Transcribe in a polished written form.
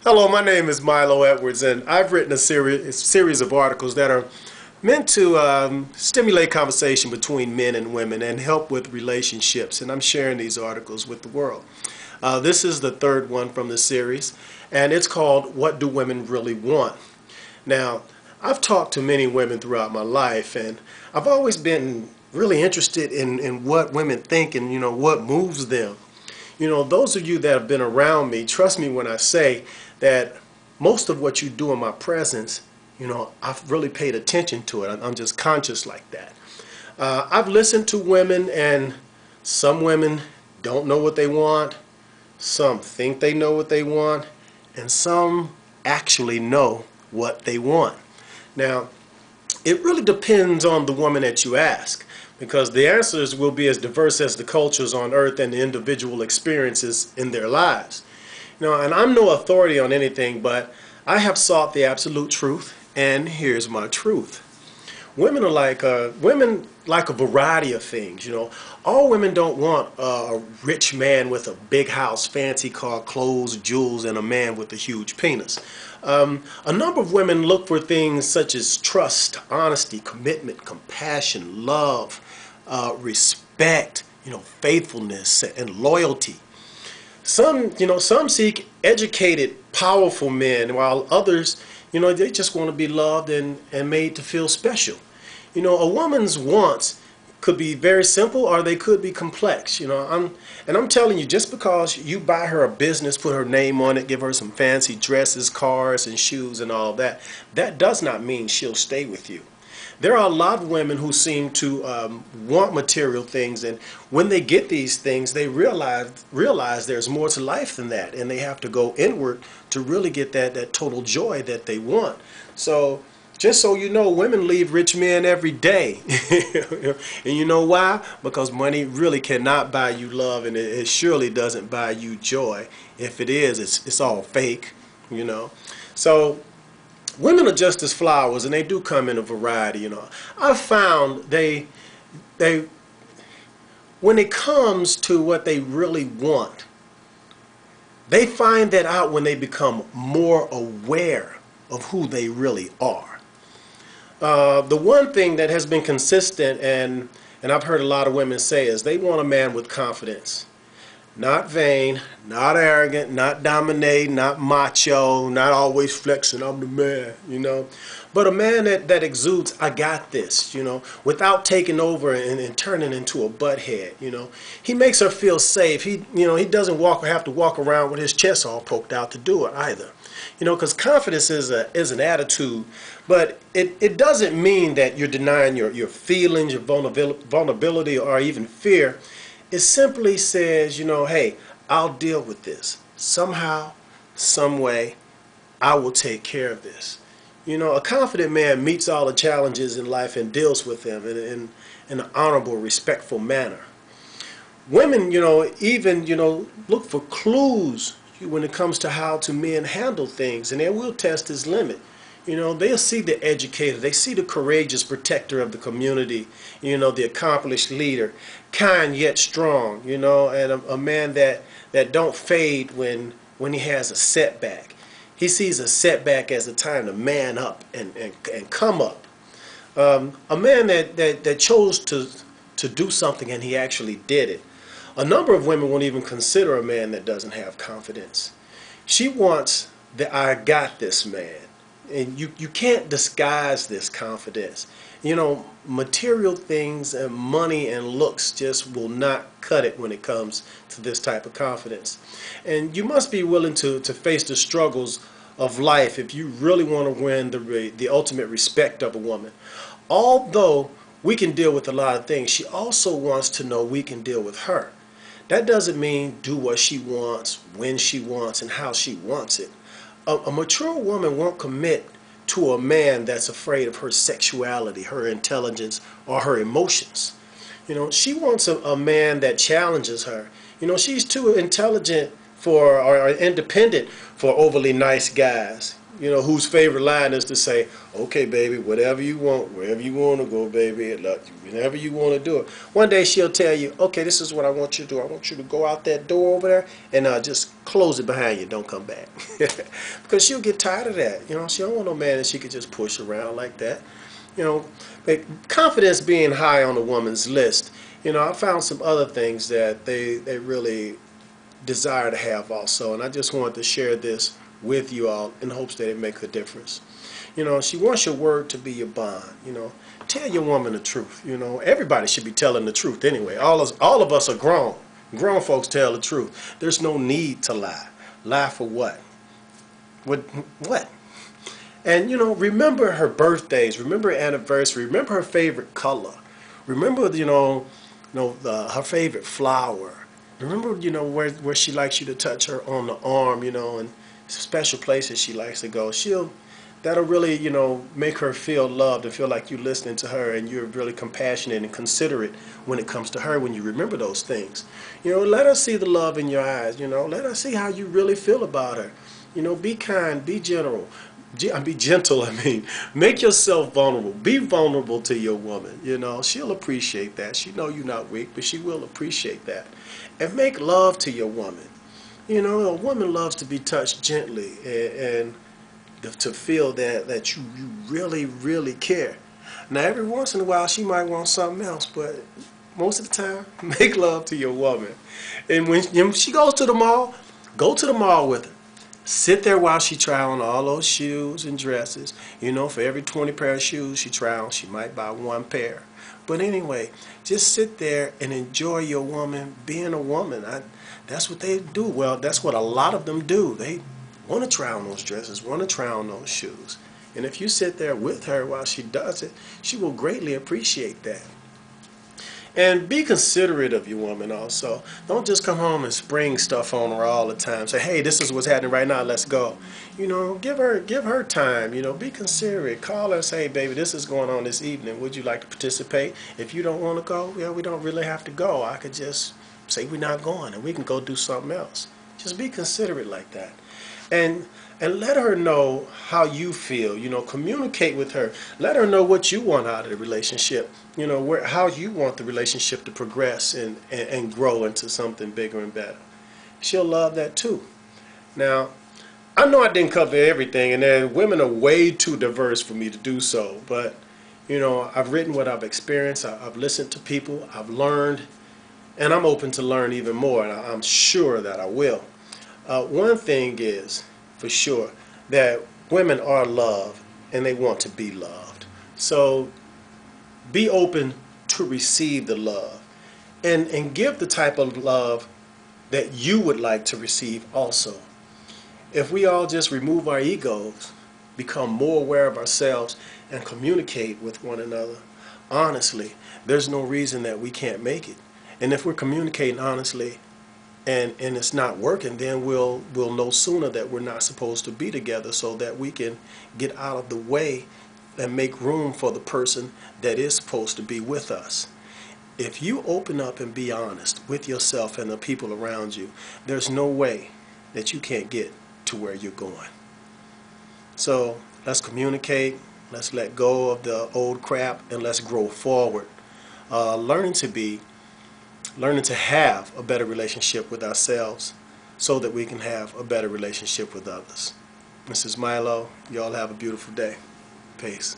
Hello, my name is Milo Edwards, and I've written a series of articles that are meant to stimulate conversation between men and women and help with relationships, and I'm sharing these articles with the world. This is the third one from the series, and it's called What Do Women Really Want? Now, I've talked to many women throughout my life, and I've always been really interested in what women think and, what moves them. Those of you that have been around me, trust me when I say that most of what you do in my presence, I've really paid attention to it. I'm just conscious like that. I've listened to women, and some women don't know what they want, some think they know what they want, and some actually know what they want. Now, it really depends on the woman that you ask, because the answers will be as diverse as the cultures on earth and the individual experiences in their lives. And I'm no authority on anything, but I have sought the absolute truth, and here's my truth. Women like a variety of things. All women don't want a rich man with a big house, fancy car, clothes, jewels, and a man with a huge penis. A number of women look for things such as trust, honesty, commitment, compassion, love, respect, faithfulness, and loyalty. Some seek educated, powerful men, while others, they just want to be loved and made to feel special. A woman's wants could be very simple, or they could be complex. I'm telling you, just because you buy her a business, put her name on it, give her some fancy dresses, cars, and shoes and all that, that does not mean she'll stay with you. There are a lot of women who seem to want material things, and when they get these things, they realize there's more to life than that, and they have to go inward to really get that total joy that they want. So, just so you know, women leave rich men every day. And you know why? Because money really cannot buy you love, and it surely doesn't buy you joy. If it is, it's all fake. So, women are just as flowers, and they do come in a variety. I've found they when it comes to what they really want, they find that out when they become more aware of who they really are. The one thing that has been consistent, and I've heard a lot of women say, is they want a man with confidence. Not vain, not arrogant, not dominating, not macho, not always flexing, I'm the man. But a man that exudes, I got this, without taking over and turning into a butthead. He makes her feel safe. He doesn't have to walk around with his chest all poked out to do it either. Because confidence is an attitude, but it doesn't mean that you're denying your feelings, your vulnerability, or even fear. It simply says, hey, I'll deal with this. Somehow, some way, I will take care of this. A confident man meets all the challenges in life and deals with them in an honorable, respectful manner. Women, even, look for clues when it comes to how men handle things, and they will test his limit. They'll see the educator, they see the courageous protector of the community, the accomplished leader, kind yet strong, and a man that don't fade when he has a setback. He sees a setback as a time to man up and come up. A man that chose to do something, and he actually did it. A number of women won't even consider a man that doesn't have confidence. She wants the I got this man. And you can't disguise this confidence. Material things and money and looks just will not cut it when it comes to this type of confidence. And you must be willing to face the struggles of life if you really want to win the ultimate respect of a woman. Although we can deal with a lot of things, she also wants to know we can deal with her. That doesn't mean do what she wants, when she wants, and how she wants it. A mature woman won't commit to a man that's afraid of her sexuality, her intelligence, or her emotions. She wants a man that challenges her. She's too intelligent or independent for overly nice guys. whose favorite line is to say, okay, baby, whatever you want, wherever you want to go, baby, whenever you want to do it. One day she'll tell you, okay, this is what I want you to do. I want you to go out that door over there and just close it behind you. Don't come back. Because she'll get tired of that. She don't want no man that she could just push around like that. But confidence being high on a woman's list, I found some other things that they really desire to have also. And I just wanted to share this with you all in hopes that it make a difference. She wants your word to be your bond. Tell your woman the truth. Everybody should be telling the truth anyway. All of us are grown. Grown folks tell the truth. There's no need to lie. Lie for what? What? And remember her birthdays. Remember her anniversary. Remember her favorite color. Remember her favorite flower. Remember where she likes you to touch her on the arm. And special places she likes to go. That'll really, make her feel loved and feel like you're listening to her and you're really compassionate and considerate when it comes to her when you remember those things. Let her see the love in your eyes. Let her see how you really feel about her. Be kind, be gentle. Be gentle, Make yourself vulnerable. Be vulnerable to your woman. She'll appreciate that. She know you're not weak, but she will appreciate that. And make love to your woman. A woman loves to be touched gently and to feel that you really, really care. Now, every once in a while, she might want something else, but most of the time, make love to your woman. And when she goes to the mall, go to the mall with her. Sit there while she try on all those shoes and dresses. For every 20 pair of shoes she try on, she might buy one pair. But anyway, just sit there and enjoy your woman being a woman. That's what they do. Well, that's what a lot of them do. They want to try on those dresses, want to try on those shoes. And if you sit there with her while she does it, she will greatly appreciate that. And be considerate of your woman also. Don't just come home and spring stuff on her all the time. Say, hey, this is what's happening right now, let's go. Give her time. Be considerate. Call her and say, hey, baby, this is going on this evening. Would you like to participate? If you don't want to go, we don't really have to go. I could just say we're not going and we can go do something else. Just be considerate like that. And let her know how you feel. Communicate with her. Let her know what you want out of the relationship. How you want the relationship to progress and grow into something bigger and better. She'll love that too. Now, I know I didn't cover everything, and women are way too diverse for me to do so. But I've written what I've experienced. I've listened to people. I've learned, and I'm open to learn even more. And I'm sure that I will. One thing is for sure that women are loved and they want to be loved. So be open to receive the love and give the type of love that you would like to receive also. If we all just remove our egos, become more aware of ourselves and communicate with one another honestly, there's no reason that we can't make it. And if we're communicating honestly and it's not working, then we'll know sooner that we're not supposed to be together so that we can get out of the way and make room for the person that is supposed to be with us. If you open up and be honest with yourself and the people around you, there's no way that you can't get to where you're going. So let's communicate, let's let go of the old crap, and let's grow forward. Learning to have a better relationship with ourselves so that we can have a better relationship with others. This is Milo. Y'all have a beautiful day. Peace.